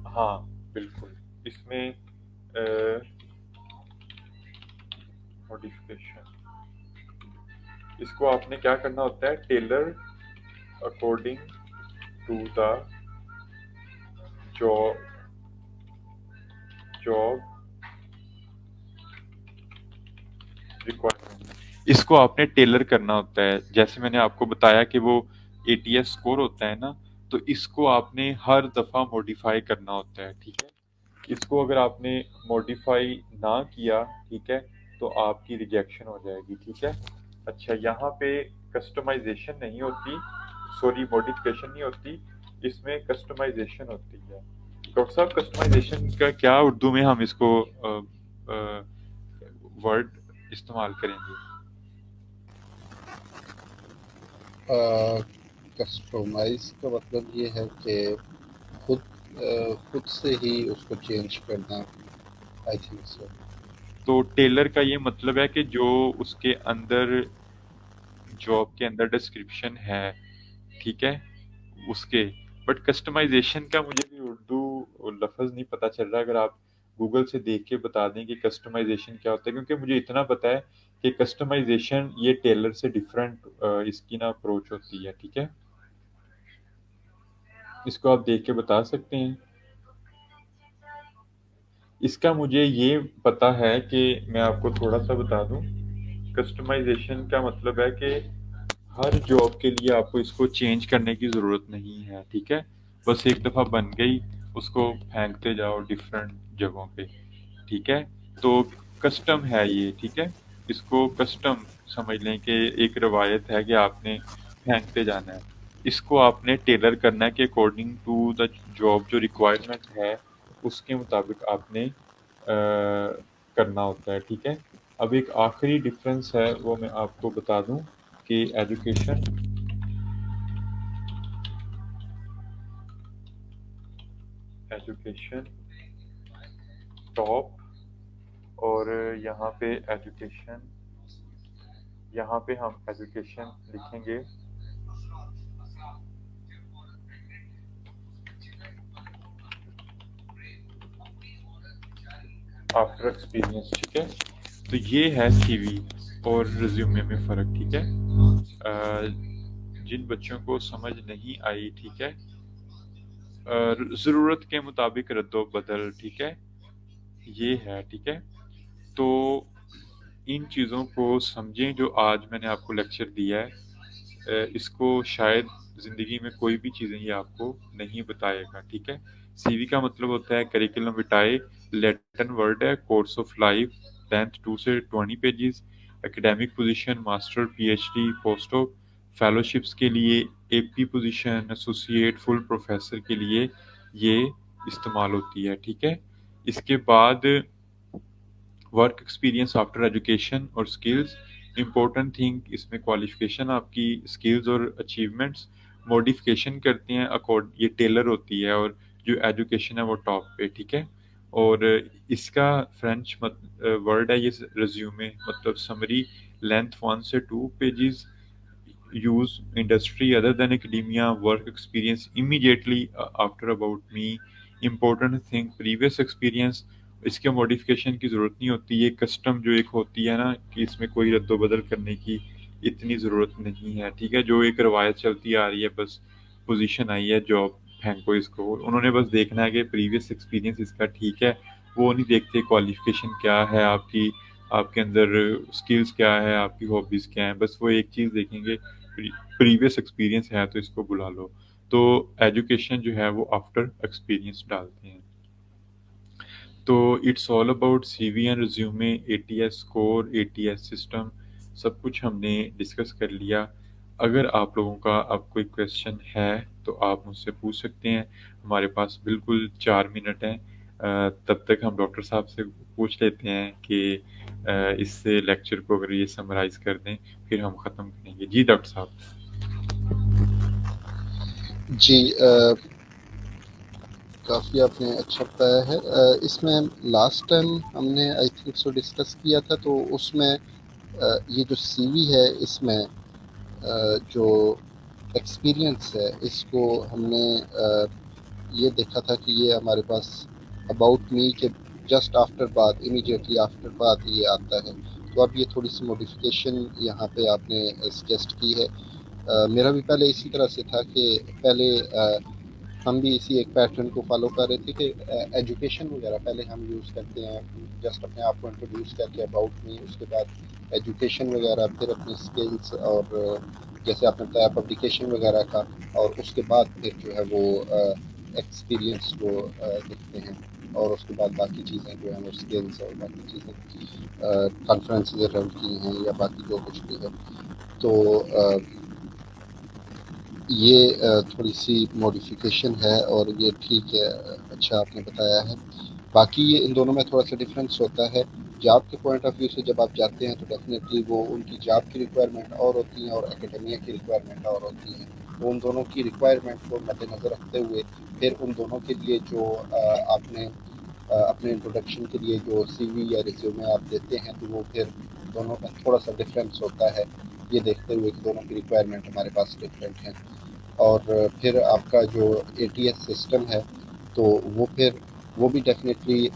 हाँ, बिल्कुल, इसमें मॉडिफिकेशन, इसको आपने क्या करना होता है, tailor according to the job job requirement, इसको आपने टेलर करना होता है। जैसे मैंने आपको बताया कि वो एटीएस स्कोर होता है ना, तो इसको आपने हर दफ़ा मॉडिफाई करना होता है, ठीक है। इसको अगर आपने मॉडिफाई ना किया, ठीक है, तो आपकी रिजेक्शन हो जाएगी, ठीक है। अच्छा, यहाँ पे कस्टमाइजेशन नहीं होती, सॉरी, मॉडिफिकेशन नहीं होती, इसमें कस्टमाइजेशन होती है। डॉक्टर साहब, कस्टमाइजेशन का क्या उर्दू में हम इसको वर्ड इस्तेमाल करेंगे?
कस्टमाइज का मतलब ये है कि खुद खुद से ही उसको चेंज करना, आई थिंक सो।
तो टेलर का ये मतलब है कि जो उसके अंदर जॉब के अंदर डिस्क्रिप्शन है, ठीक है, उसके। बट कस्टमाइजेशन का मुझे भी उर्दू लफ्ज़ नहीं पता चल रहा, अगर आप गूगल से देख के बता दें कि कस्टमाइजेशन क्या होता है, क्योंकि मुझे इतना पता है कि कस्टमाइजेशन ये टेलर से डिफरेंट इसकी ना अप्रोच होती है, ठीक है। इसको आप देख के बता सकते हैं। इसका मुझे ये पता है कि मैं आपको थोड़ा सा बता दूं, कस्टमाइजेशन का मतलब है कि हर जॉब के लिए आपको इसको चेंज करने की ज़रूरत नहीं है, ठीक है? बस एक दफ़ा बन गई, उसको फेंकते जाओ डिफरेंट जगहों पे, ठीक है? तो कस्टम है ये, ठीक है? इसको कस्टम समझ लें कि एक रवायत है कि आपने फेंकते जाना है। इसको आपने टेलर करना है कि अकॉर्डिंग टू द जॉब जो रिक्वायरमेंट है, उसके मुताबिक आपने करना होता है, ठीक है? अब एक आखिरी डिफरेंस है, वो मैं आपको बता दूं कि एजुकेशन टॉप, और यहाँ पे एजुकेशन, यहाँ पे हम एजुकेशन लिखेंगे आफ्टर एक्सपीरियंस, ठीक है? तो ये है सीवी और रिज्यूमे में फ़र्क, ठीक है? जिन बच्चों को समझ नहीं आई, ठीक है, ज़रूरत के मुताबिक रद्दो बदल, ठीक है, ये है, ठीक है? तो इन चीज़ों को समझें जो आज मैंने आपको लेक्चर दिया है। इसको शायद ज़िंदगी में कोई भी चीज़ें ये आपको नहीं बताएगा, ठीक है? सीवी का मतलब होता है करिकुलम विटाए, लैटिन वर्ड है, कोर्स ऑफ लाइफ, लेंथ 2 से 20 pages, academic position master, PhD, post doc, fellowships के लिए, AP position, associate, full professor के लिए ये इस्तेमाल होती है, ठीक है? इसके बाद वर्क एक्सपीरियंस आफ्टर एजुकेशन और स्किल्स, इम्पोर्टेंट थिंग इसमें क्वालिफिकेशन आपकी, स्किल्स और अचीवमेंट्स मॉडिफिकेशन करते हैं अकॉर्ड, ये टेलर होती है, और जो एजुकेशन है वो टॉप पे, ठीक है? और इसका फ्रेंच वर्ड है ये रिज्यूमे, मतलब समरी, लेंथ 1 से 2 pages, use industry other than academia, work experience immediately after about me, important thing previous experience। इसके मॉडिफिकेशन की ज़रूरत नहीं होती, ये कस्टम जो एक होती है ना कि इसमें कोई रद्दोबदल करने की इतनी ज़रूरत नहीं है, ठीक है? जो एक रवायत चलती आ रही है, बस पोजीशन आई है, जॉब फेंको इसको, उन्होंने बस देखना है कि प्रीवियस एक्सपीरियंस इसका ठीक है, वो नहीं देखते क्वालिफिकेशन क्या है आपकी, आपके अंदर स्किल्स क्या है, आपकी हॉबीज़ क्या हैं, बस वो एक चीज़ देखेंगे, प्रीवियस एक्सपीरियंस है तो इसको बुला लो। तो एजुकेशन जो है वो आफ्टर एक्सपीरियंस डालते हैं। तो it's all about CV and resume, ATS score, ATS system, सब कुछ हमने डिस्कस कर लिया। अगर आप लोगों का अब कोई क्वेश्चन है तो आप मुझसे पूछ सकते हैं, हमारे पास बिल्कुल 4 मिनट हैं। तब तक हम डॉक्टर साहब से पूछ लेते हैं कि इस लेक्चर को अगर ये समराइज कर दें, फिर हम ख़त्म करेंगे। जी डॉक्टर साहब।
जी काफ़ी आपने अच्छा बताया है। इसमें लास्ट टाइम हमने आई थिंक सो डिस्कस किया था, तो उसमें ये जो सीवी है इसमें जो एक्सपीरियंस है इसको हमने ये देखा था कि ये हमारे पास अबाउट मी के जस्ट आफ्टर बाद, इमीडिएटली आफ्टर बाद ये आता है। तो अब ये थोड़ी सी मॉडिफिकेशन यहाँ पे आपने सजेस्ट की है। मेरा भी पहले इसी तरह से था कि पहले हम भी इसी एक पैटर्न को फॉलो कर रहे थे कि एजुकेशन वगैरह पहले हम यूज़ करते हैं, जस्ट अपने आप को इंट्रोड्यूस करके अबाउट मी, उसके बाद एजुकेशन वगैरह, फिर अपनी स्किल्स, और जैसे आपने बताया पब्लिकेशन वगैरह का, और उसके बाद फिर जो है वो एक्सपीरियंस को देखते हैं, और उसके बाद बाकी चीज़ें जो हैं वो स्किल्स और बाकी चीज़ें कॉन्फ्रेंस रन की हैं या बाकी जो कुछ भी है। तो ये थोड़ी सी मॉडिफिकेशन है और ये ठीक है, अच्छा आपने बताया है। बाकी ये इन दोनों में थोड़ा सा डिफरेंस होता है। जॉब के पॉइंट ऑफ व्यू से जब आप जाते हैं तो डेफिनेटली वो उनकी जॉब की रिक्वायरमेंट और होती हैं और एकेडमिया की रिक्वायरमेंट और होती हैं। तो उन दोनों की रिक्वायरमेंट को मद्देनज़र रखते हुए फिर उन दोनों के लिए जो आपने अपने इंट्रोडक्शन के लिए जो सीवी या रिज्यूमे आप देते हैं, तो वो फिर दोनों में थोड़ा सा डिफरेंस होता है, ये देखते हुए कि दोनों की रिक्वायरमेंट हमारे पास डिफरेंट हैं। और फिर आपका जो एटीएस सिस्टम है, तो वो फिर वो भी डेफिनेटली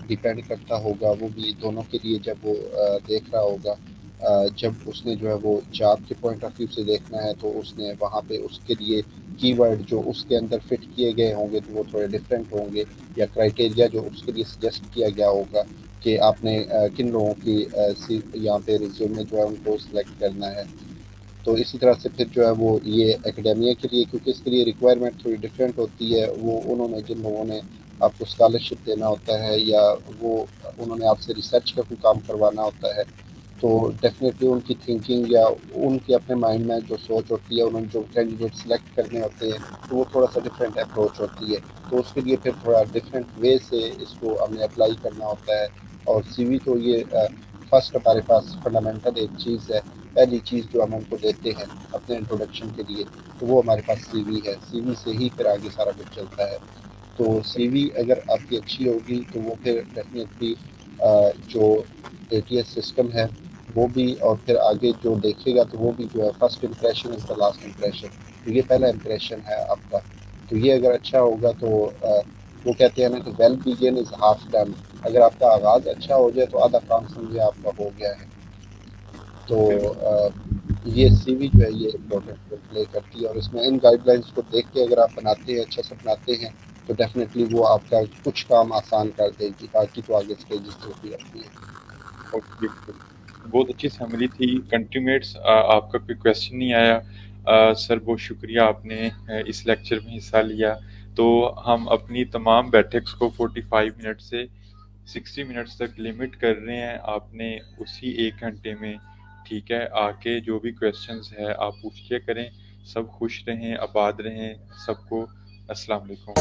डिपेंड करता होगा, वो भी दोनों के लिए जब वो देख रहा होगा, जब उसने जो है वो जॉब के पॉइंट ऑफ व्यू से देखना है, तो उसने वहाँ पे उसके लिए कीवर्ड जो उसके अंदर फिट किए गए होंगे तो वो थोड़े डिफरेंट होंगे, या क्राइटेरिया जो उसके लिए सजेस्ट किया गया होगा कि आपने किन लोगों की यहाँ पे रिज्यूमे जो है उनको सिलेक्ट करना है। तो इसी तरह से फिर जो है वो ये एकेडेमिया के लिए, क्योंकि इसके लिए रिक्वायरमेंट थोड़ी डिफरेंट होती है, वो उन्होंने जिन लोगों ने आपको स्कॉलरशिप देना होता है या वो उन्होंने आपसे रिसर्च का कोई काम करवाना होता है, तो डेफिनेटली उनकी थिंकिंग या उनके अपने माइंड में जो सोच होती है, उन्होंने जो कैंडिडेट सेलेक्ट करने होते हैं, तो वो थोड़ा सा डिफरेंट अप्रोच होती है। तो उसके लिए फिर थोड़ा डिफरेंट वे से इसको हमें अप्लाई करना होता है। और सीवी तो ये फर्स्ट हमारे पास फंडामेंटल एक चीज़ है, पहली चीज़ जो हम उनको देते हैं अपने इंट्रोडक्शन के लिए, तो वो हमारे पास सीवी है। सीवी से ही फिर आगे सारा कुछ चलता है। तो सीवी अगर आपकी अच्छी होगी तो वो फिर डेफिनेटली जो एटीएस सिस्टम है वो भी, और फिर आगे जो देखेगा तो वो भी जो है, first impression is the last impression, तो ये पहला इम्प्रेशन है आपका। तो ये अगर अच्छा होगा तो वो कहते हैं ना कि well begin is half done, अगर आपका आगाज़ अच्छा हो जाए तो आधा काम समझे आपका हो गया है। तो
बिल्कुल।
ये सीवी जो है ये इम्पोर्टेंट रोल प्ले करती है, और इसमें इन गाइडलाइंस को देख के अगर आप बनाते हैं, अच्छा से बनाते हैं, तो डेफिनेटली वो आपका कुछ काम आसान कर देगी, बाकी तो आगे स्टेजेस होती रहती है।
ओके, बिल्कुल। बहुत अच्छी समरी थी। कंट्रीमेट्स, आपका कोई क्वेश्चन नहीं आया। सर बहुत शुक्रिया, आपने इस लेक्चर में हिस्सा लिया। तो हम अपनी तमाम बैठक्स को 45 मिनट से 60 मिनट्स तक लिमिट कर रहे हैं। आपने उसी 1 घंटे में, ठीक है, आके जो भी क्वेश्चंस है आप पूछ लिया करें। सब खुश रहें, आबाद रहें। सबको अस्सलाम वालेकुम।